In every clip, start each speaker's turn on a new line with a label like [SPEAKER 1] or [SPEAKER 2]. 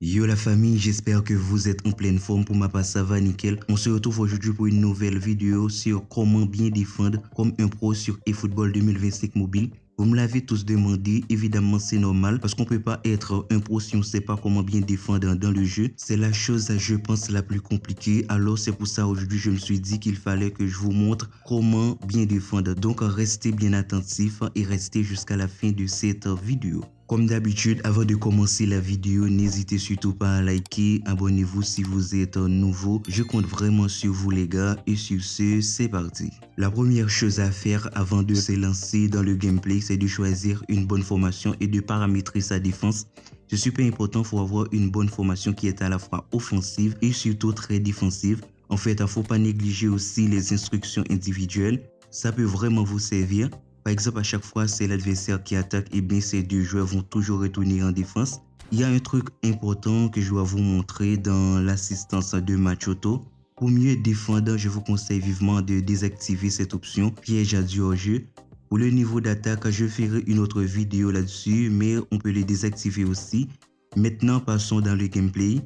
[SPEAKER 1] Yo la famille, j'espère que vous êtes en pleine forme. Pour ma part, ça va nickel. On se retrouve aujourd'hui pour une nouvelle vidéo sur comment bien défendre comme un pro sur eFootball 2025 mobile. Vous me l'avez tous demandé, évidemment c'est normal parce qu'on peut pas être un pro si on ne sait pas comment bien défendre dans le jeu. C'est la chose, je pense, la plus compliquée. Alors c'est pour ça aujourd'hui je me suis dit qu'il fallait que je vous montre comment bien défendre. Donc restez bien attentifs et restez jusqu'à la fin de cette vidéo. Comme d'habitude, avant de commencer la vidéo, n'hésitez surtout pas à liker, abonnez-vous si vous êtes nouveau. Je compte vraiment sur vous les gars et sur ce, c'est parti. La première chose à faire avant de se lancer dans le gameplay, c'est de choisir une bonne formation et de paramétrer sa défense. C'est super important, il faut avoir une bonne formation qui est à la fois offensive et surtout très défensive. En fait, il ne faut pas négliger aussi les instructions individuelles. Ça peut vraiment vous servir. Par exemple, à chaque fois, c'est l'adversaire qui attaque, et bien ces deux joueurs vont toujours retourner en défense. Il y a un truc important que je dois vous montrer dans l'assistance de match auto. Pour mieux défendre, je vous conseille vivement de désactiver cette option piège à du hors-jeu. Pour le niveau d'attaque, je ferai une autre vidéo là-dessus, mais on peut les désactiver aussi. Maintenant, passons dans le gameplay.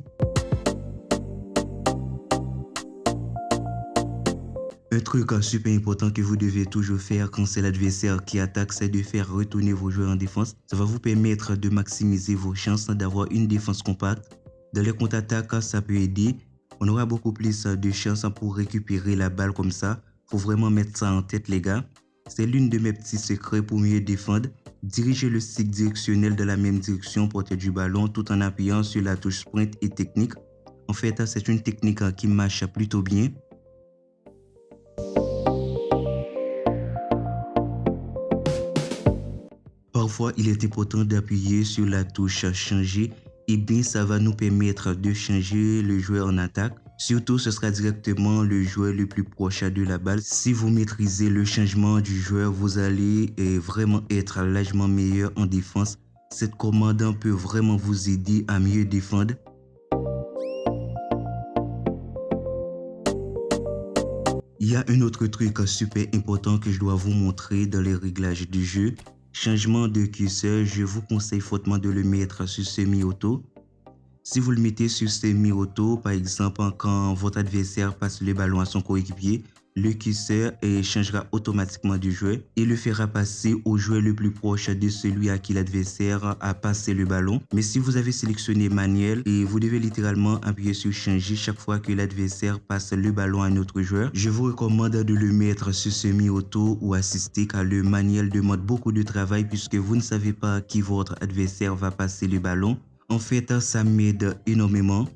[SPEAKER 1] Un truc super important que vous devez toujours faire quand c'est l'adversaire qui attaque, c'est de faire retourner vos joueurs en défense. Ça va vous permettre de maximiser vos chances d'avoir une défense compacte. Dans les contre-attaques, ça peut aider. On aura beaucoup plus de chances pour récupérer la balle comme ça. Faut vraiment mettre ça en tête les gars. C'est l'une de mes petits secrets pour mieux défendre. Dirigez le stick directionnel dans la même direction pour porter du ballon tout en appuyant sur la touche sprint et technique. En fait, c'est une technique qui marche plutôt bien. Parfois, il est important d'appuyer sur la touche changer et bien ça va nous permettre de changer le joueur en attaque. Surtout, ce sera directement le joueur le plus proche de la balle. Si vous maîtrisez le changement du joueur, vous allez vraiment être largement meilleur en défense. Cette commande peut vraiment vous aider à mieux défendre. Il y a un autre truc super important que je dois vous montrer dans les réglages du jeu. Changement de curseur, je vous conseille fortement de le mettre sur semi-auto. Si vous le mettez sur semi-auto, par exemple, quand votre adversaire passe le ballon à son coéquipier, le curseur changera automatiquement du joueur et le fera passer au joueur le plus proche de celui à qui l'adversaire a passé le ballon. Mais si vous avez sélectionné manuel, et vous devez littéralement appuyer sur changer chaque fois que l'adversaire passe le ballon à un autre joueur, je vous recommande de le mettre sur semi-auto ou assisté car le manuel demande beaucoup de travail puisque vous ne savez pas à qui votre adversaire va passer le ballon. En fait, ça m'aide énormément.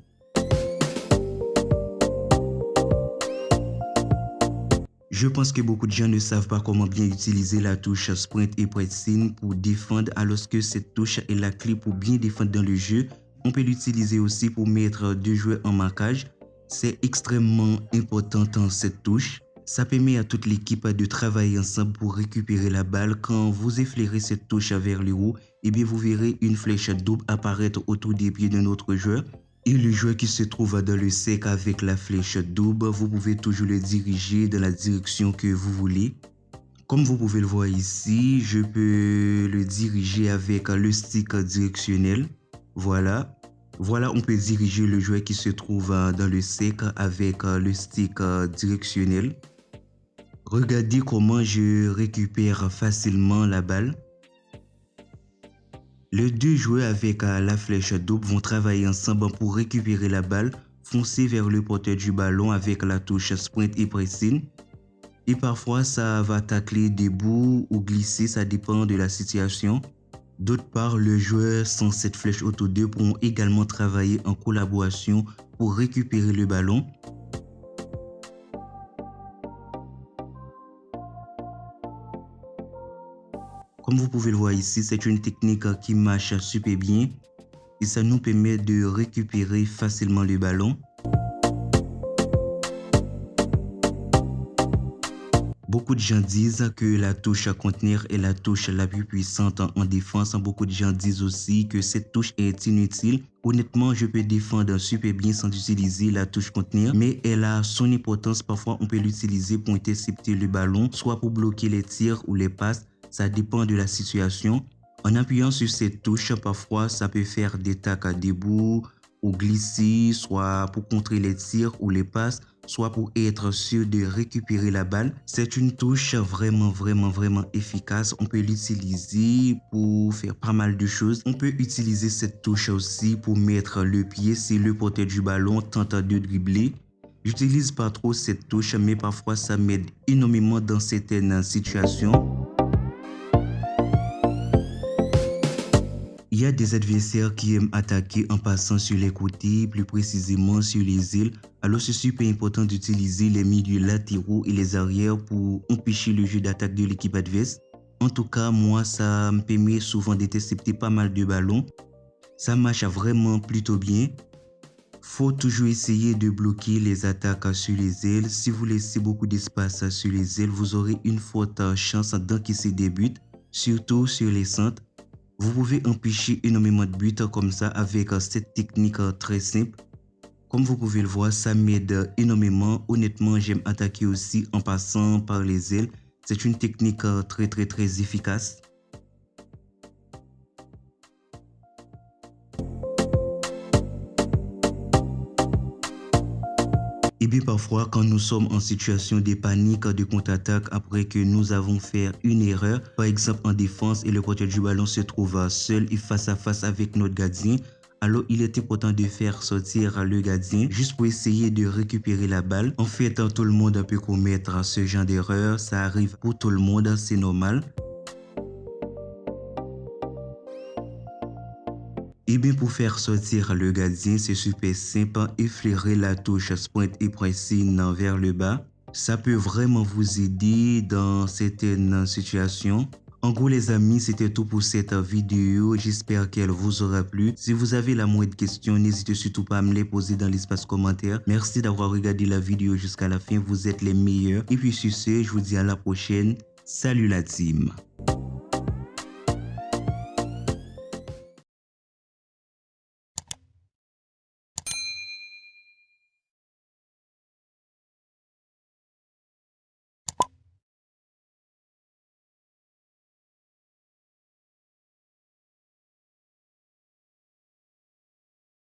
[SPEAKER 1] Je pense que beaucoup de gens ne savent pas comment bien utiliser la touche sprint et pressing pour défendre alors que cette touche est la clé pour bien défendre dans le jeu. On peut l'utiliser aussi pour mettre deux joueurs en marquage. C'est extrêmement important dans cette touche. Ça permet à toute l'équipe de travailler ensemble pour récupérer la balle. Quand vous effleurez cette touche vers le haut, et bien vous verrez une flèche double apparaître autour des pieds d'un autre joueur. Et le joueur qui se trouve dans le cercle avec la flèche double, vous pouvez toujours le diriger dans la direction que vous voulez. Comme vous pouvez le voir ici, je peux le diriger avec le stick directionnel. Voilà. Voilà, on peut diriger le joueur qui se trouve dans le cercle avec le stick directionnel. Regardez comment je récupère facilement la balle. Les deux joueurs avec la flèche double vont travailler ensemble pour récupérer la balle, foncer vers le porteur du ballon avec la touche sprint et pressing. Et parfois, ça va tacler debout ou glisser, ça dépend de la situation. D'autre part, le joueur sans cette flèche auto 2 pourront également travailler en collaboration pour récupérer le ballon. Comme vous pouvez le voir ici, c'est une technique qui marche super bien et ça nous permet de récupérer facilement le ballon. Beaucoup de gens disent que la touche contenir est la touche la plus puissante en défense. Beaucoup de gens disent aussi que cette touche est inutile. Honnêtement, je peux défendre super bien sans utiliser la touche contenir, mais elle a son importance. Parfois, on peut l'utiliser pour intercepter le ballon, soit pour bloquer les tirs ou les passes. Ça dépend de la situation. En appuyant sur cette touche, parfois, ça peut faire des tacles debout ou glisser, soit pour contrer les tirs ou les passes, soit pour être sûr de récupérer la balle. C'est une touche vraiment efficace. On peut l'utiliser pour faire pas mal de choses. On peut utiliser cette touche aussi pour mettre le pied si le porteur du ballon tente de dribbler. J'utilise pas trop cette touche, mais parfois ça m'aide énormément dans certaines situations. Il y a des adversaires qui aiment attaquer en passant sur les côtés, plus précisément sur les ailes. Alors c'est super important d'utiliser les milieux latéraux et les arrières pour empêcher le jeu d'attaque de l'équipe adverse. En tout cas, moi, ça me permet souvent d'intercepter pas mal de ballons. Ça marche vraiment plutôt bien. Faut toujours essayer de bloquer les attaques sur les ailes. Si vous laissez beaucoup d'espace sur les ailes, vous aurez une forte chance d'encaisser des buts, surtout sur les centres. Vous pouvez empêcher énormément de buts comme ça avec cette technique très simple. Comme vous pouvez le voir, ça m'aide énormément. Honnêtement, j'aime attaquer aussi en passant par les ailes. C'est une technique très efficace. Et bien parfois, quand nous sommes en situation de panique, de contre-attaque, après que nous avons fait une erreur, par exemple en défense et le porteur du ballon se trouve seul et face à face avec notre gardien, alors il est important de faire sortir le gardien juste pour essayer de récupérer la balle. En fait, tout le monde peut commettre ce genre d'erreur, ça arrive pour tout le monde, c'est normal. Et bien pour faire sortir le gardien, c'est super simple, effleurer la touche sprint et pressing vers le bas. Ça peut vraiment vous aider dans certaines situations. En gros les amis, c'était tout pour cette vidéo, j'espère qu'elle vous aura plu. Si vous avez la moindre question, n'hésitez surtout pas à me les poser dans l'espace commentaire. Merci d'avoir regardé la vidéo jusqu'à la fin, vous êtes les meilleurs. Et puis sur ce, je vous dis à la prochaine. Salut la team!